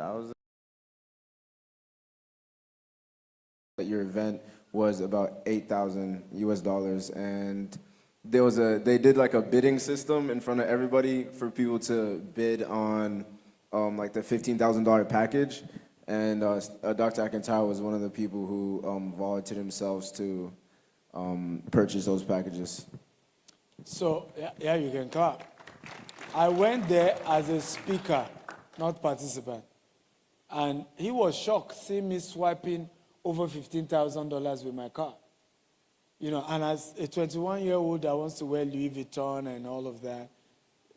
$15,000. Your event was about 8,000 US dollars, and they did like a bidding system in front of everybody for people to bid on like the $15,000 package, and Dr. Akintayo was one of the people who volunteered themselves to purchase those packages. So yeah, you can clap. I went there as a speaker, not participant, and he was shocked seeing me swiping over $15,000 with my car. You know, and as a 21-year-old that wants to wear Louis Vuitton and all of that,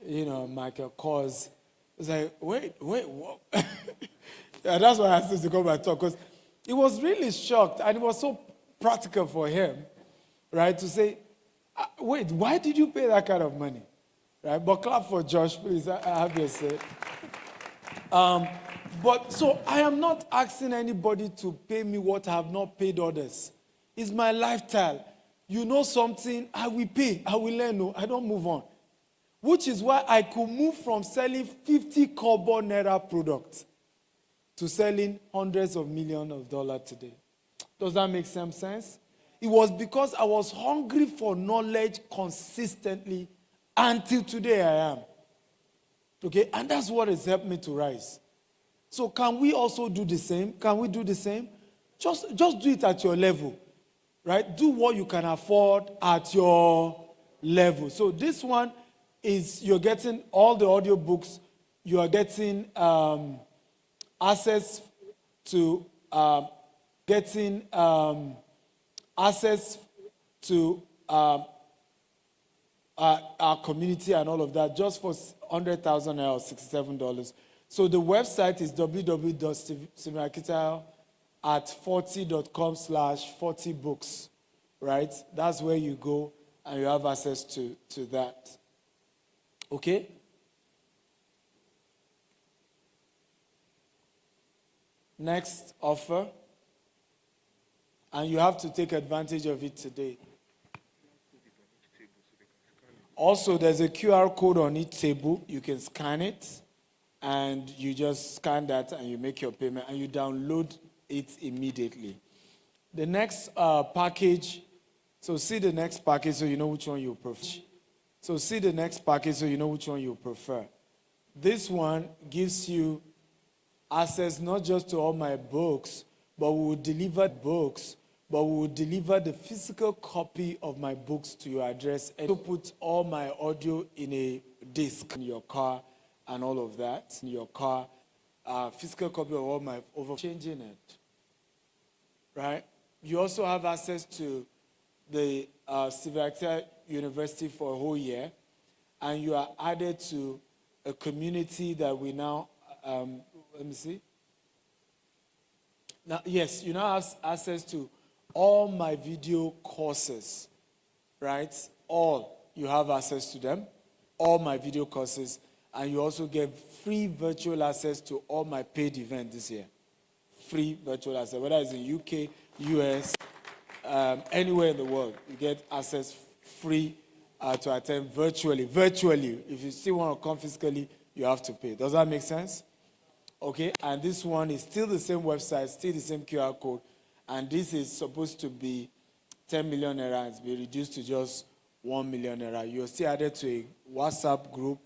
you know, Michael Kors, it's like, wait, what? Yeah, that's why I asked him to come and talk, because he was really shocked, and it was so practical for him, right, to say, wait, why did you pay that kind of money? Right? But clap for Josh, please. I have your say. But so I am not asking anybody to pay me what I have not paid others. It's my lifestyle. You know something, I will pay. I will learn. No, I don't move on. Which is why I could move from selling 50 kobo naira products to selling hundreds of millions of dollars today. Does that make some sense? It was because I was hungry for knowledge consistently until today I am. Okay, and that's what has helped me to rise. So can we also do the same? Can we do the same? Just do it at your level, right? Do what you can afford at your level. So this one is you're getting all the audio books. You are getting access to our community and all of that just for 100,000 or $67. So the website is www.stephenakitayo@40.com/40books, right? That's where you go and you have access to that. Okay? Next offer. And you have to take advantage of it today. Also, there's a QR code on each table. You can scan it, and you just scan that, and you make your payment, and you download it immediately. The next package, so see the next package so you know which one you prefer. So see the next package so you know which one you prefer. This one gives you access not just to all my books, but we will deliver the physical copy of my books to your address, and to put all my audio in a disc in your car and all of that in your car. Physical copy of all my changing it. Right? You also have access to the Stephen Akitayo University for a whole year, and you are added to a community that we now let me see. Now, yes, you now have access to all my video courses, right? All. You have access to them, all my video courses, and you also get free virtual access to all my paid events this year. Free virtual access, whether it's in UK, US, anywhere in the world, you get access free to attend virtually. Virtually. If you still want to come physically, you have to pay. Does that make sense? Okay, and this one is still the same website, still the same QR code, and this is supposed to be 10 million naira. It's been reduced to just 1 million naira. You're still added to a WhatsApp group.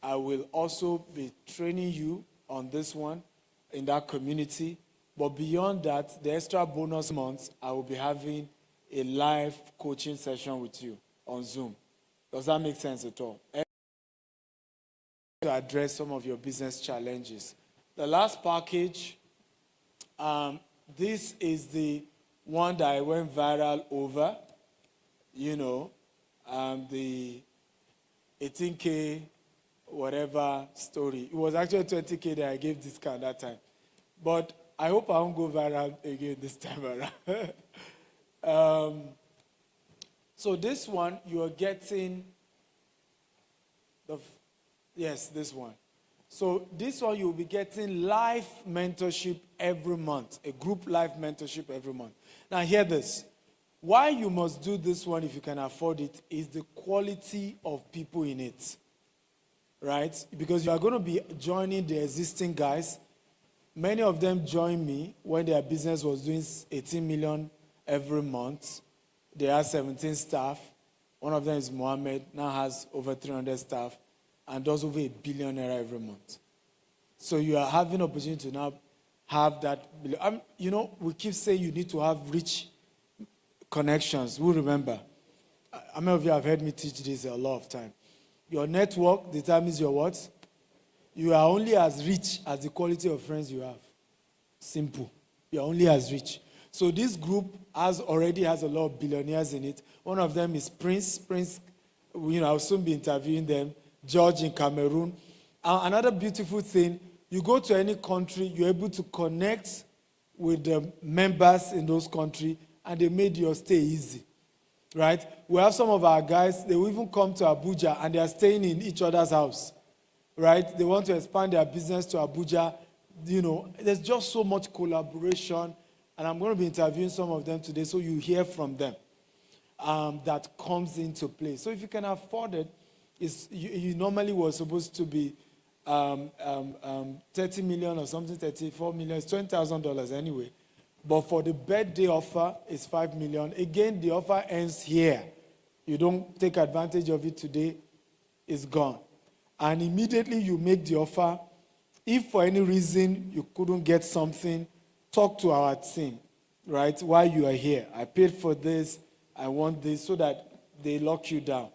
I will also be training you on this one in that community. But beyond that, the extra bonus months, I will be having a live coaching session with you on Zoom. Does that make sense at all? To address some of your business challenges. The last package, this is the one that I went viral over, you know, the 18K whatever story. It was actually 20K that I gave discount that time. But I hope I won't go viral again this time around. So this one, you are getting, this one. So this one, you'll be getting live mentorship every month, a group live mentorship every month. Now hear this. Why you must do this one if you can afford it is the quality of people in it, right? Because you are going to be joining the existing guys, Many of them joined me when their business was doing 18 million every month. They had 17 staff. One of them is Mohammed, now has over 300 staff and does over $1 billion every month. So you are having opportunity to now have that. We keep saying you need to have rich connections. Who remember? How many of you have heard me teach this a lot of time? Your network determines your what? You are only as rich as the quality of friends you have. Simple. You are only as rich. So this group already has a lot of billionaires in it. One of them is Prince. Prince, I'll soon be interviewing them. George in Cameroon. Another beautiful thing, you go to any country, you're able to connect with the members in those countries, and they made your stay easy. Right? We have some of our guys, they will even come to Abuja, and they are staying in each other's house. Right? They want to expand their business to Abuja. There's just so much collaboration, and I'm going to be interviewing some of them today, so you hear from them that comes into play. So if you can afford it, you normally were supposed to be 30 million or something, 34 million. It's $20,000 anyway. But for the birthday offer, it's 5 million. Again, the offer ends here. You don't take advantage of it today, it's gone. And immediately you make the offer. If for any reason you couldn't get something, talk to our team, right? While you are here. I paid for this, I want this, so that they lock you down.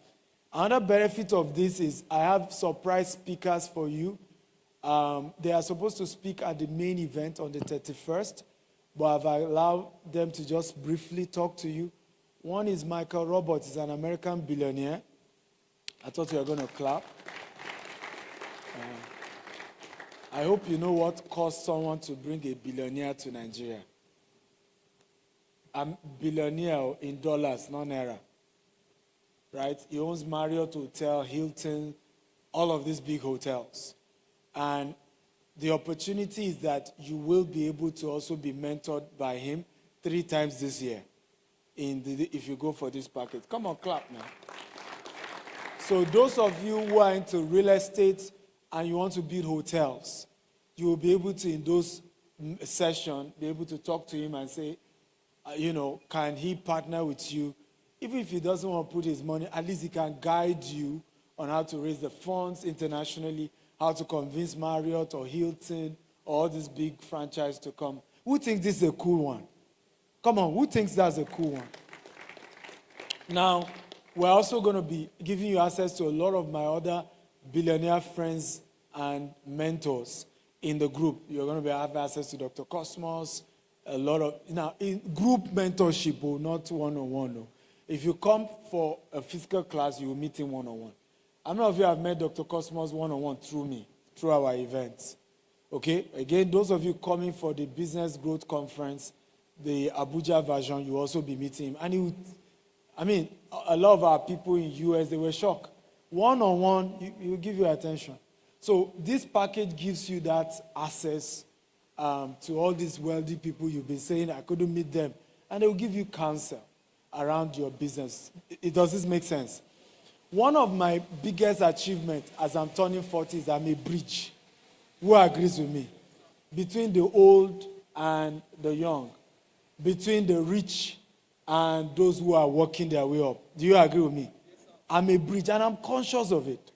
Another benefit of this is I have surprise speakers for you. They are supposed to speak at the main event on the 31st, but I've allowed them to just briefly talk to you. One is Michael Roberts, he's an American billionaire. I thought you were going to clap. I hope you know what costs someone to bring a billionaire to Nigeria. A billionaire in dollars, not naira. Right? He owns Marriott Hotel, Hilton, all of these big hotels. And the opportunity is that you will be able to also be mentored by him 3 times this year if you go for this package. Come on, clap now. So those of you who are into real estate and you want to build hotels, you will be able to, in those sessions, be able to talk to him and say, can he partner with you? Even if he doesn't want to put his money, at least he can guide you on how to raise the funds internationally, how to convince Marriott or Hilton or all these big franchises to come. Who thinks this is a cool one? Come on, who thinks that's a cool one? Now, we're also going to be giving you access to a lot of my other billionaire friends and mentors in the group. You're going to have access to Dr. Cosmos, a lot of, in group mentorship, not one-on-one. No. If you come for a physical class, you will meet him one-on-one. How many of you have met Dr. Cosmos one-on-one through me, through our events? Okay? Again, those of you coming for the Business Growth Conference, the Abuja version, you will also be meeting him. And a lot of our people in US, they were shocked. One-on-one, he will give you attention. So this package gives you that access to all these wealthy people you've been saying, I couldn't meet them. And they will give you counsel around your business. Does this make sense? One of my biggest achievements as I'm turning 40 is I'm a bridge. Who agrees with me? Between the old and the young. Between the rich and those who are working their way up. Do you agree with me? Yes, sir. I'm a bridge and I'm conscious of it.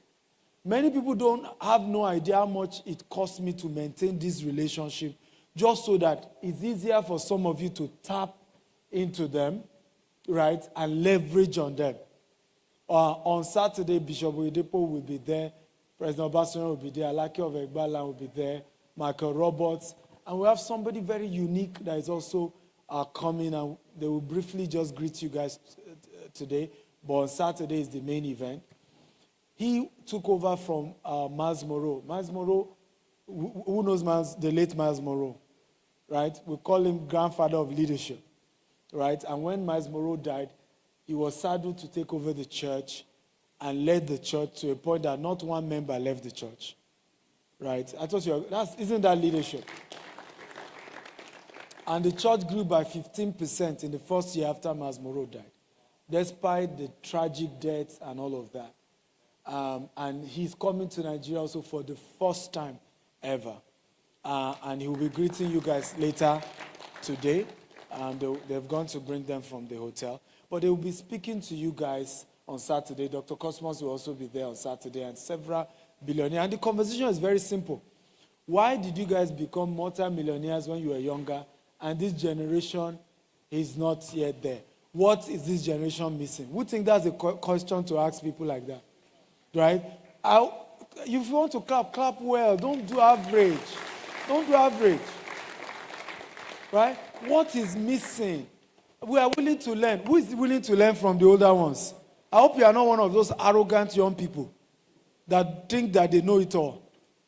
Many people don't have no idea how much it costs me to maintain this relationship, just so that it's easier for some of you to tap into them, right, and leverage on them. On Saturday, Bishop Oyedepo will be there, President Obasanjo will be there, Alake of Egbala will be there, Michael Roberts, and we have somebody very unique that is also coming, and they will briefly just greet you guys today, but on Saturday is the main event. He took over from Miles Monroe. Miles Monroe, who knows the late Miles Monroe, right? We call him grandfather of leadership, right? And when Miles Monroe died, he was saddled to take over the church and led the church to a point that not one member left the church, right? I thought isn't that leadership? And the church grew by 15% in the first year after Miles Monroe died, despite the tragic deaths and all of that. And he's coming to Nigeria also for the first time ever. and he will be greeting you guys later today. They've gone to bring them from the hotel. But they will be speaking to you guys on Saturday. Dr. Cosmos will also be there on Saturday, and several billionaires. And the conversation is very simple. Why did you guys become multi-millionaires when you were younger, and this generation is not yet there? What is this generation missing? Who think that's a question to ask people like that? Right? If you want to clap, clap well. Don't do average. Don't do average. Right? What is missing? We are willing to learn. Who is willing to learn from the older ones? I hope you are not one of those arrogant young people that think that they know it all.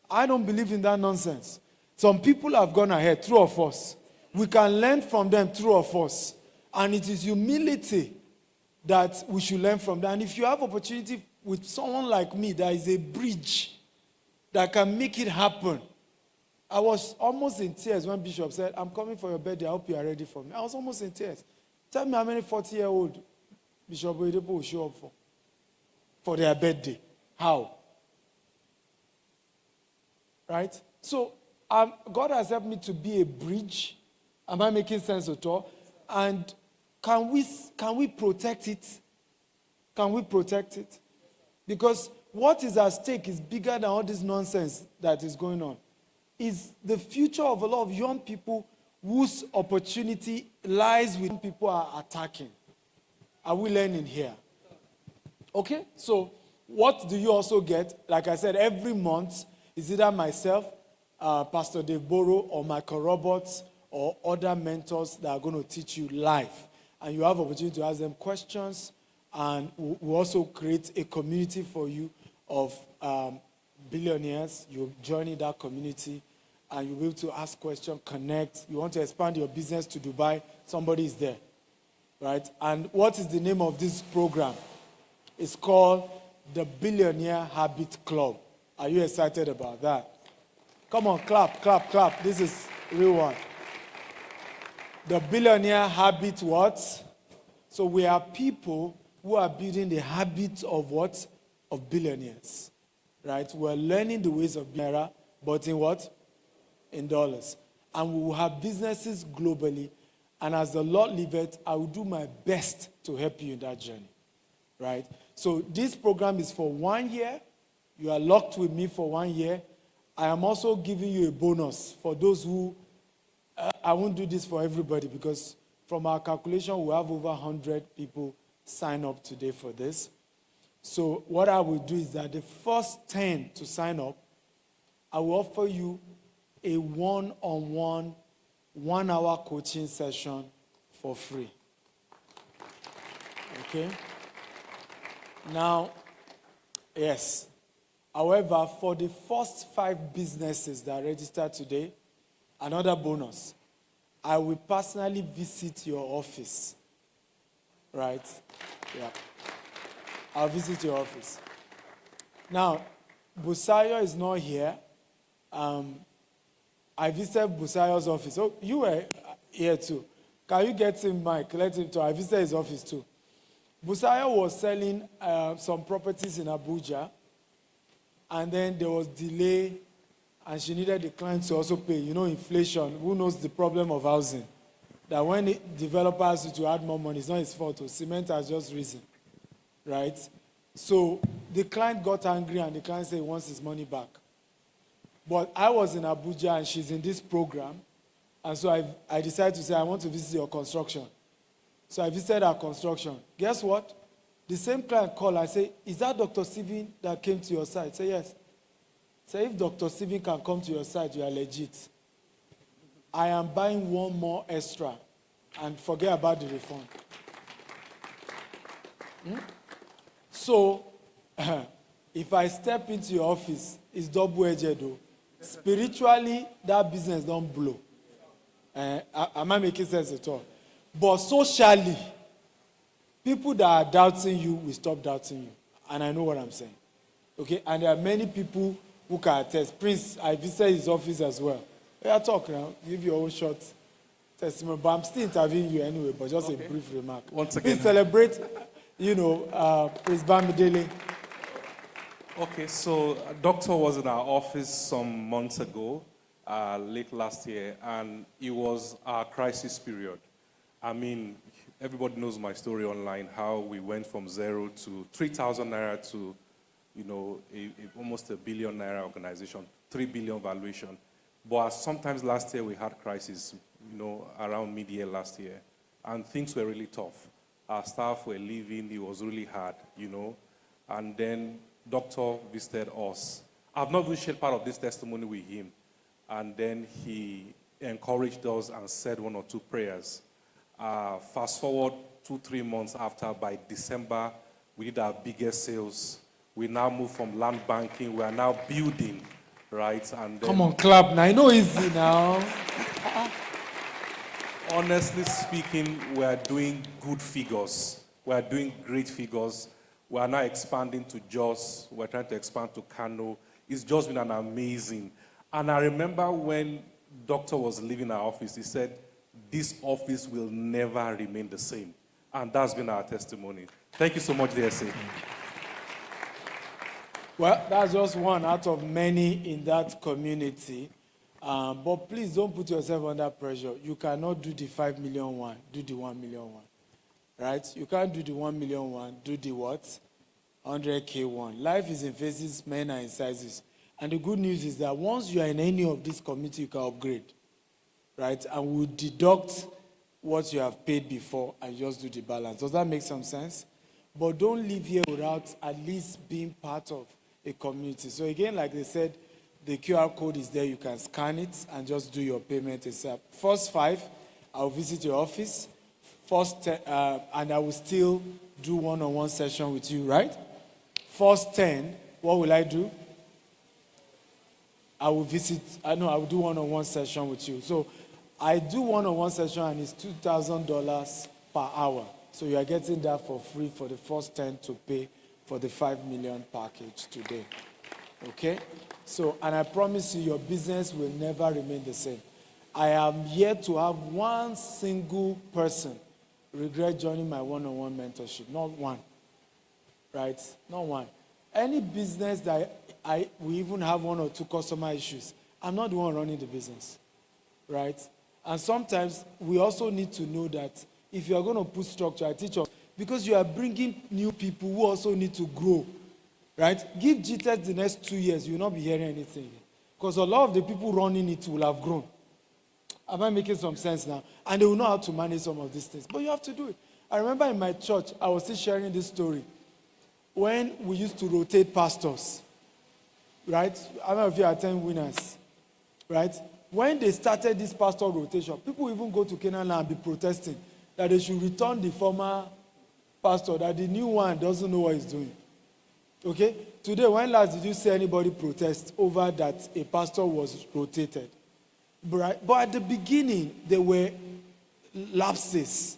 I don't believe in that nonsense. Some people have gone ahead, true of us. We can learn from them, true of us. And it is humility that we should learn from them. And if you have opportunity with someone like me, there is a bridge that can make it happen. I was almost in tears when Bishop said, I'm coming for your birthday. I hope you are ready for me. I was almost in tears. Tell me how many 40-year-old Bishop Oyedepo will show up for their birthday. How? Right? So, God has helped me to be a bridge. Am I making sense at all? And can we protect it? Can we protect it? Because what is at stake is bigger than all this nonsense that is going on. Is the future of a lot of young people whose opportunity lies with people are attacking. Are we learning here? Okay, so what do you also get? Like I said, every month is either myself, Pastor Dave Boro, or Michael Roberts, or other mentors that are going to teach you life. And you have opportunity to ask them questions, and we also create a community for you of billionaires. You're joining that community, and you'll be able to ask questions, connect. You want to expand your business to Dubai, somebody is there, right? And what is the name of this program? It's called the Billionaire Habit Club. Are you excited about that? Come on, clap, clap, clap. This is real one. The Billionaire Habit what? So we are people who are building the habit of what? Of billionaires, right? We're learning the ways of billionaire, but in what? In dollars. And we will have businesses globally. And as the Lord liveth, I will do my best to help you in that journey, right? So this program is for 1 year. You are locked with me for 1 year. I am also giving you a bonus for those who, I won't do this for everybody because from our calculation, we have over 100 people sign up today for this. So what I will do is that the first 10 to sign up, I will offer you a one-on-one, 1-hour coaching session for free. Okay? Now, yes. However, for the first 5 businesses that registered today, another bonus. I will personally visit your office. Right? Yeah. I'll visit your office. Now, Busayo is not here. I visited Busayo's office. Oh, you were here too. Can you get him, Mike? Let him talk. I visited his office too. Busayo was selling some properties in Abuja, and then there was delay, and she needed the client to also pay. You know, inflation. Who knows the problem of housing? That when the developer asks you to add more money, it's not his fault. Cement has just risen, right? So the client got angry, and the client said he wants his money back. But I was in Abuja, and she's in this program, and so I decided to say, I want to visit your construction. So I visited our construction. Guess what? The same client called. I say, is that Dr. Steven that came to your site? Say, yes. Say, if Dr. Steven can come to your site, you are legit. I am buying one more extra, and forget about the refund. So, if I step into your office, it's double-edged though. Spiritually, that business don't blow. Am I making sense at all? But socially, people that are doubting you will stop doubting you. And I know what I'm saying. Okay? And there are many people who can attest. Prince, I visited his office as well. Yeah, talk now. Give your own short testimony. But I'm still interviewing you anyway, but just a brief remark. Once again, please celebrate, Prince Bamidele. Okay, so a doctor was in our office some months ago, late last year, and it was our crisis period. I mean, everybody knows my story online, how we went from 0 to 3,000 naira to, almost a billion naira organization, 3 billion valuation. But sometimes last year we had crisis, around mid-year last year, and things were really tough. Our staff were leaving, it was really hard, and then doctor visited us. I've not even shared part of this testimony with him, and then he encouraged us and said one or two prayers. Fast forward 2-3 months after, by December, we did our biggest sales. We now move from land banking, we are now building, right? And then, come on, clap now. I know easy now. honestly speaking, we are doing good figures. We are doing great figures. We are now expanding to Jos. We're trying to expand to Kano. It's just been an amazing. And I remember when doctor was leaving our office, he said, this office will never remain the same. And that's been our testimony. Thank you so much, DSA. Well, that's just one out of many in that community. But please don't put yourself under pressure. You cannot do the 5 million one, do the 1 million one. Right? You can't do the 1 million one, do the what? 100K one. Life is in phases, men are in sizes. And the good news is that once you are in any of these committees, you can upgrade. Right? And we'll deduct what you have paid before and just do the balance. Does that make some sense? But don't leave here without at least being part of a community. So again, like they said, the QR code is there. You can scan it and just do your payment itself. First 5, I'll visit your office. And I will still do one-on-one session with you, right? First 10, what will I do? I will do one-on-one session with you. So I do one-on-one session and it's $2,000 per hour. So you are getting that for free for the first 10 to pay for the 5 million package today. Okay? So, and I promise you, your business will never remain the same. I am yet to have one single person regret joining my one-on-one mentorship. Not one. Right? Not one. Any business that we even have 1 or 2 customer issues, I'm not the one running the business. Right? And sometimes we also need to know that if you are going to put structure, I teach us, because you are bringing new people who also need to grow. Right? Give GTEC the next 2 years, you will not be hearing anything. Because a lot of the people running it will have grown. Am I making some sense now? And they will know how to manage some of these things. But you have to do it. I remember in my church, I was still sharing this story. When we used to rotate pastors, right? I don't know if you attend winners, right? When they started this pastor rotation, people even go to Canaan and be protesting that they should return the former pastor, that the new one doesn't know what he's doing. Okay? Today, when last did you see anybody protest over that a pastor was rotated? But at the beginning, there were lapses.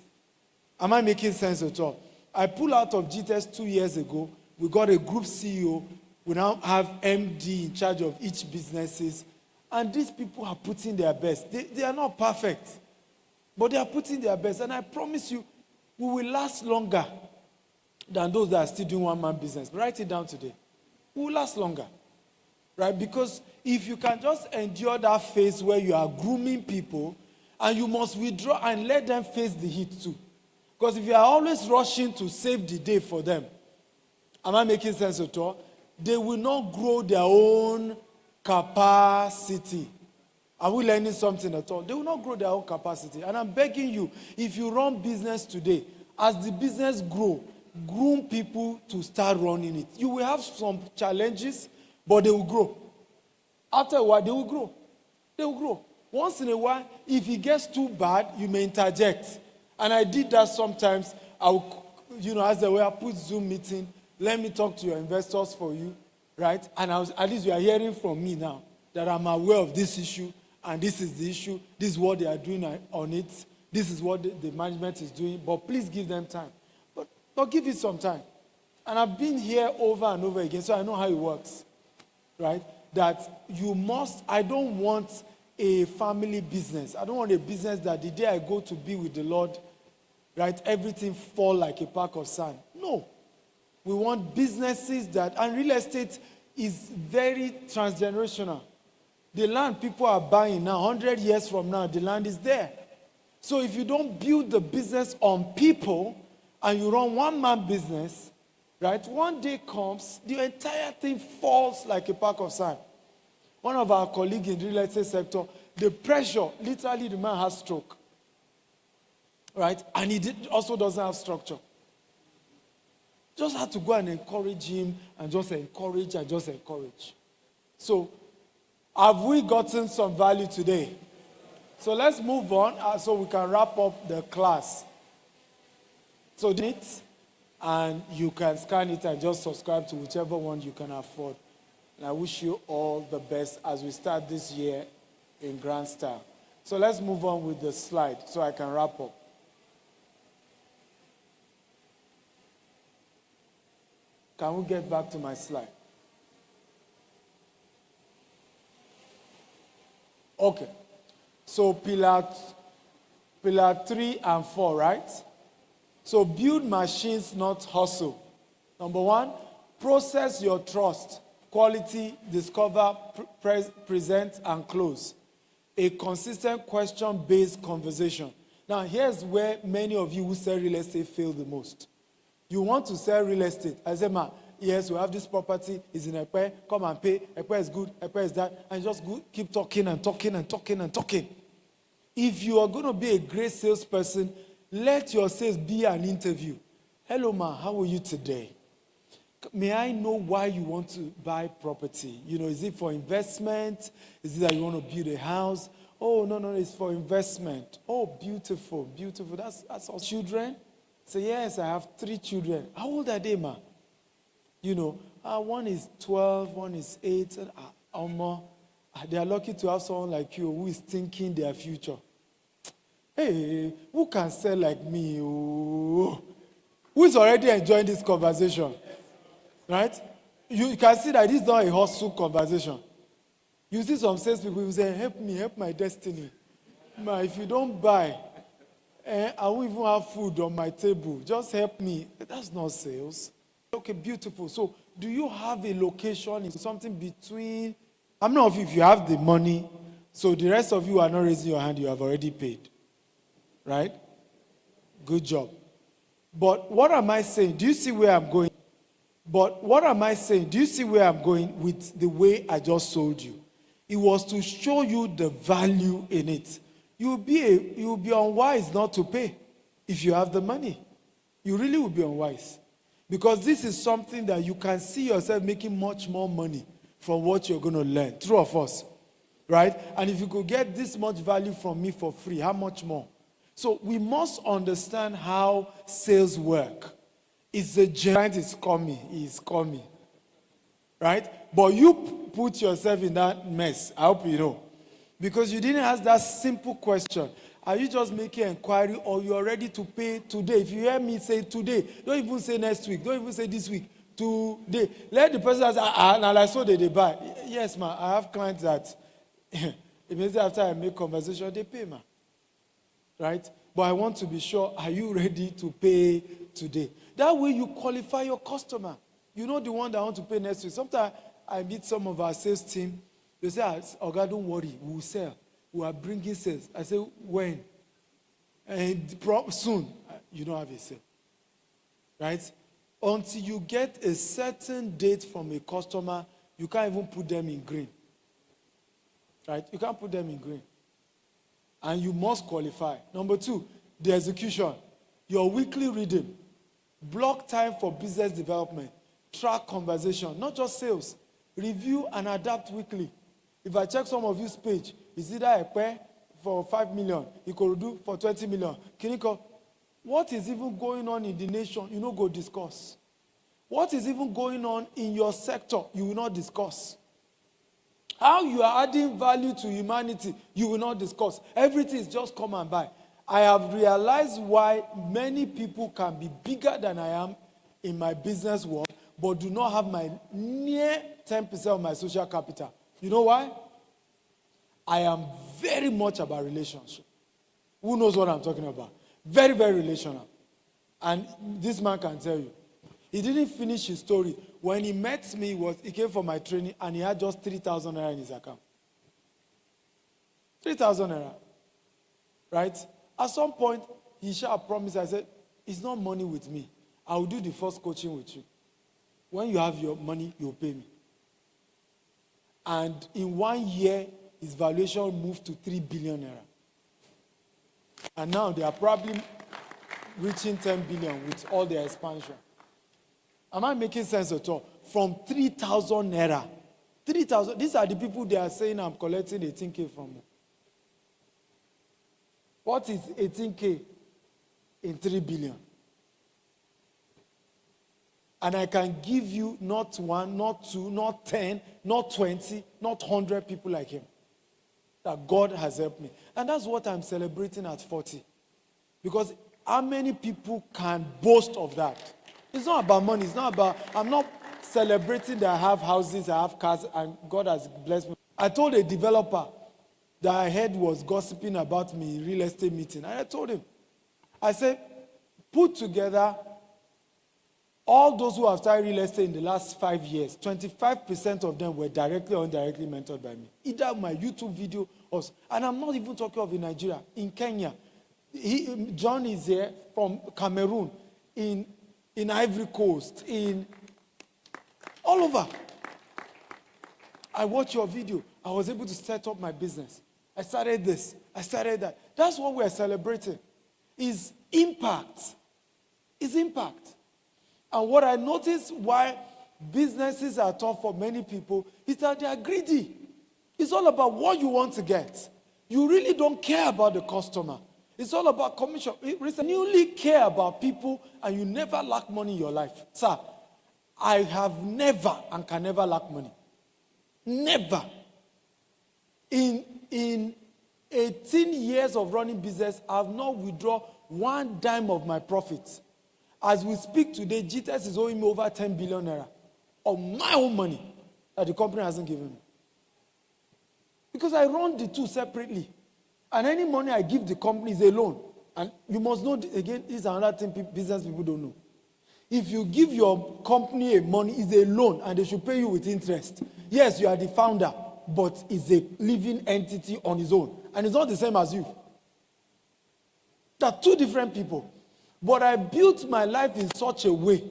Am I making sense at all? I pulled out of GTS 2 years ago. We got a group CEO. We now have MD in charge of each businesses. And these people are putting their best. They are not perfect, but they are putting their best. And I promise you, we will last longer than those that are still doing one-man business. Write it down today. We will last longer. Right? Because if you can just endure that phase where you are grooming people, and you must withdraw and let them face the heat too. Because if you are always rushing to save the day for them, am I making sense at all? They will not grow their own capacity. Are we learning something at all? They will not grow their own capacity. And I'm begging you, if you run business today, as the business grow, groom people to start running it. You will have some challenges, but they will grow. After a while, they will grow. They will grow. Once in a while, if it gets too bad, you may interject. And I did that sometimes. I will, as the way I put Zoom meeting, let me talk to your investors for you, right? And at least you are hearing from me now that I'm aware of this issue, and this is the issue. This is what they are doing on it. This is what the management is doing. But please give them time. But give it some time. And I've been here over and over again, so I know how it works, right? That I don't want a family business. I don't want a business that the day I go to be with the Lord, right, everything fall like a pack of sand. No. We want businesses and real estate is very transgenerational. The land people are buying now, 100 years from now, the land is there. So if you don't build the business on people and you run one-man business, right, one day comes, the entire thing falls like a pack of sand. One of our colleagues in the real estate sector, the pressure, literally the man has stroke. Right? And also doesn't have structure. Just had to go and encourage him and just encourage. So, have we gotten some value today? So let's move on so we can wrap up the class. So and you can scan it and just subscribe to whichever one you can afford. And I wish you all the best as we start this year in grand style. So let's move on with the slide so I can wrap up. Can we get back to my slide? Okay. So pillar 3 and 4, right? So build machines, not hustle. Number 1, process your trust, quality, discover, present, and close. A consistent question-based conversation. Now, here's where many of you who sell real estate fail the most. You want to sell real estate. I say, man, yes, we have this property, it's in Ekpe, come and pay, Ekpe is good, Ekpe is that, and just keep talking and talking and talking and talking. If you are going to be a great salesperson, let your sales be an interview. Hello, ma, how are you today? May I know why you want to buy property? You know, is it for investment? Is it that you want to build a house? Oh, no, it's for investment. Oh, beautiful, beautiful. That's all. Children? Say, yes, I have 3 children. How old are they, ma? You know, one is 12, one is 8. And, they are lucky to have someone like you who is thinking their future. Hey, who can sell like me? Oh, who is already enjoying this conversation? Right? You can see that this is not a hustle conversation. You see some salespeople who say, help me, help my destiny. Ma, if you don't buy, I won't even have food on my table. Just help me. That's not sales. Okay, beautiful. So, do you have a location in something between? I'm not if you have the money. So, the rest of you are not raising your hand. You have already paid. Right? Good job. But what am I saying? Do you see where I'm going? But what am I saying? Do you see where I'm going with the way I just sold you? It was to show you the value in it. You'll be unwise not to pay if you have the money. You really will be unwise. Because this is something that you can see yourself making much more money from what you're going to learn. True of us. Right? And if you could get this much value from me for free, how much more? So we must understand how sales work. It's a giant is coming. Right? But you put yourself in that mess. I hope you know. Because you didn't ask that simple question. Are you just making inquiry or you are ready to pay today? If you hear me say today, don't even say next week. Don't even say this week. Today. Let the person say, now I saw they buy. Yes, ma. I have clients that immediately after I make conversation, they pay, ma. Right? But I want to be sure, are you ready to pay today? That way you qualify your customer. You know the one that want to pay next week. Sometimes I meet some of our sales team. They say, Oga, don't worry, we will sell. We are bringing sales. I say, when? And soon. You don't have a sale. Right? Until you get a certain date from a customer, you can't even put them in green. Right? You can't put them in green. And you must qualify. Number 2, the execution. Your weekly reading. Block time for business development. Track conversation. Not just sales. Review and adapt weekly. If I check some of you's page, is either a pair for 5 million, Ikorodu for 20 million. Kiniko, what is even going on in the nation, you know, go discuss. What is even going on in your sector, you will not discuss. How you are adding value to humanity, you will not discuss. Everything is just come and buy. I have realized why many people can be bigger than I am in my business world, but do not have my near 10% of my social capital. You know why? I am very much about relationship. Who knows what I'm talking about? Very, very relational. And this man can tell you. He didn't finish his story. When he met me, he came for my training and he had just 3,000 naira in his account. 3,000 naira. Right? At some point, he shall promise. I said, it's not money with me. I will do the first coaching with you. When you have your money, you'll pay me. And in 1 year, his valuation moved to 3 billion naira. And now they are probably reaching 10 billion with all their expansion. Am I making sense at all? From 3,000 naira. 3,000. These are the people they are saying I'm collecting 18K from. What is 18K in 3 billion? And I can give you not 1, not 2, not 10, not 20, not 100 people like him. That God has helped me. And that's what I'm celebrating at 40. Because how many people can boast of that? It's not about money. It's not about, I'm not celebrating that I have houses, I have cars, and God has blessed me. I told a developer that I heard was gossiping about me in real estate meeting. And I told him, I said, put together all those who have started real estate in the last 5 years, 25% of them were directly or indirectly mentored by me. Either my YouTube video or, and I'm not even talking of in Nigeria, in Kenya. John is here from Cameroon, in Ivory Coast, in all over. I watched your video. I was able to set up my business. I started this. I started that. That's what we're celebrating. Is impact. Is impact. And what I noticed why businesses are tough for many people is that they are greedy. It's all about what you want to get. You really don't care about the customer. It's all about commission. You really care about people and you never lack money in your life. Sir, I have never and can never lack money. Never. In 18 years of running business, I have not withdrawn 1 dime of my profits. As we speak today, GTS is owing me over 10 billion naira of my own money that the company hasn't given me. Because I run the two separately. And any money I give the company is a loan. And you must know, again, this is another thing business people don't know. If you give your company a money, it's a loan, and they should pay you with interest. Yes, you are the founder, but it's a living entity on its own. And it's not the same as you. There are two different people. But I built my life in such a way,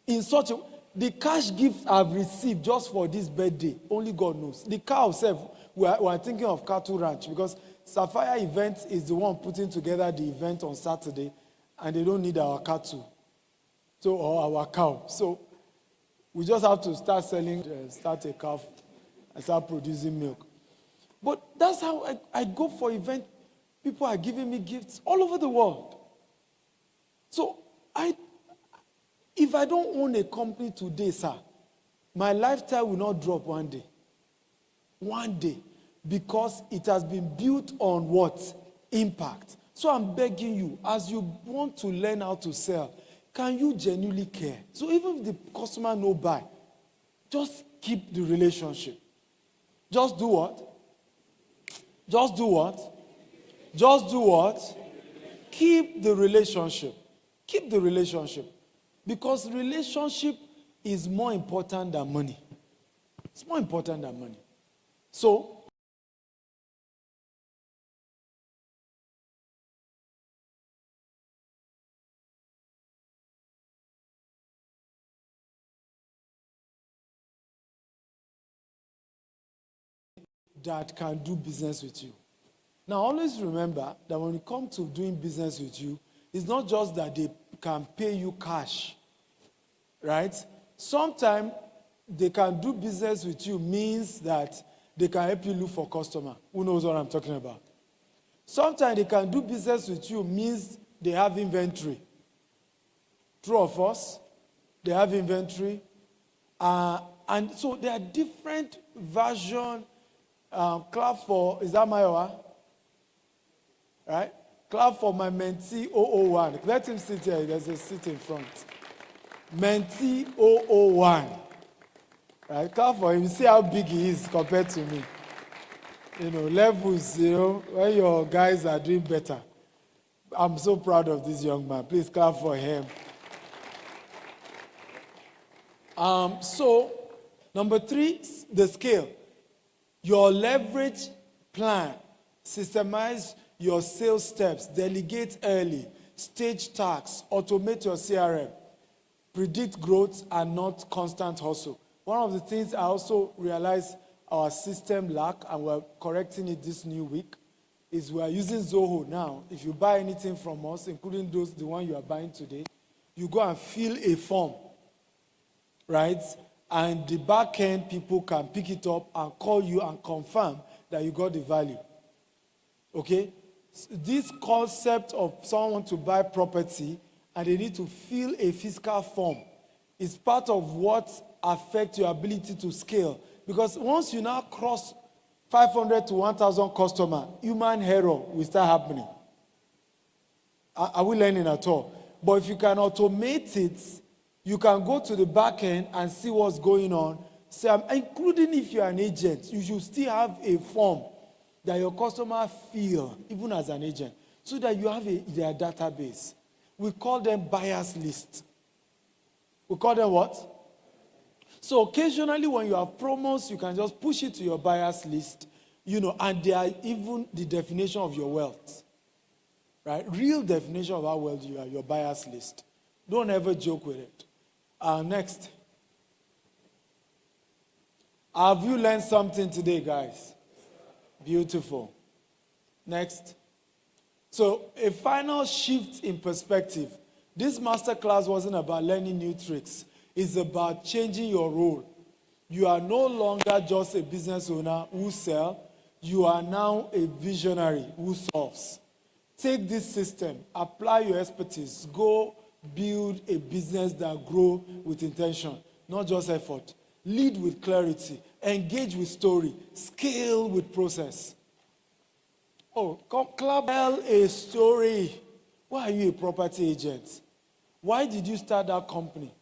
the cash gift I've received just for this birthday, only God knows. The car itself, we're thinking of cattle ranch because Sapphire Event is the one putting together the event on Saturday, and they don't need our cattle, or our cow. So we just have to start selling, start a calf, and start producing milk. But that's how I go for event. People are giving me gifts all over the world. So, if I don't own a company today, sir, my lifestyle will not drop one day. One day. Because it has been built on what? Impact. So I'm begging you, as you want to learn how to sell, can you genuinely care? So even if the customer no buy, just keep the relationship. Just do what? Just do what? Just do what? Keep the relationship. Keep the relationship. Because relationship is more important than money. It's more important than money. So, that can do business with you. Now, always remember that when it comes to doing business with you, it's not just that they can pay you cash, right? Sometimes they can do business with you means that they can help you look for customer. Who knows what I'm talking about? Sometimes they can do business with you means they have inventory. True or false? They have inventory. And so there are different versions. Clap for, is that Mayowa? Right? Clap for my mentee 001. Let him sit here. There's a seat in front. Mentee 001. Right? Clap for him. See how big he is compared to me. Levels, when your guys are doing better. I'm so proud of this young man. Please clap for him. So, number 3, the scale. Your leverage plan Systemize your sales steps, delegate early, stage tasks, automate your CRM, predict growth and not constant hustle. One of the things I also realized our system lack, and we're correcting it this new week, is we are using Zoho now. If you buy anything from us, including the one you are buying today, you go and fill a form, right? And the back end people can pick it up and call you and confirm that you got the value. Okay? This concept of someone want to buy property and they need to fill a physical form is part of what affects your ability to scale. Because once you now cross 500 to 1,000 customer, human error will start happening. Are we learning at all? But if you can automate it, you can go to the back end and see what's going on. So, including if you're an agent, you should still have a form that your customer fill, even as an agent, so that you have their database. We call them buyers list. We call them what? So occasionally when you have promos, you can just push it to your buyers list, and they are even the definition of your wealth. Right? Real definition of how wealthy you are, your buyers list. Don't ever joke with it. Next. Have you learned something today, guys? Beautiful. Next. So, a final shift in perspective. This masterclass wasn't about learning new tricks. It's about changing your role. You are no longer just a business owner who sells. You are now a visionary who solves. Take this system, apply your expertise, go build a business that grows with intention, not just effort. Lead with clarity, engage with story, scale with process. Oh, come clap. Tell a story. Why are you a property agent? Why did you start that company?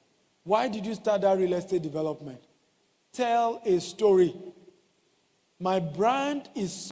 Why did you start that real estate development? Tell a story. My brand is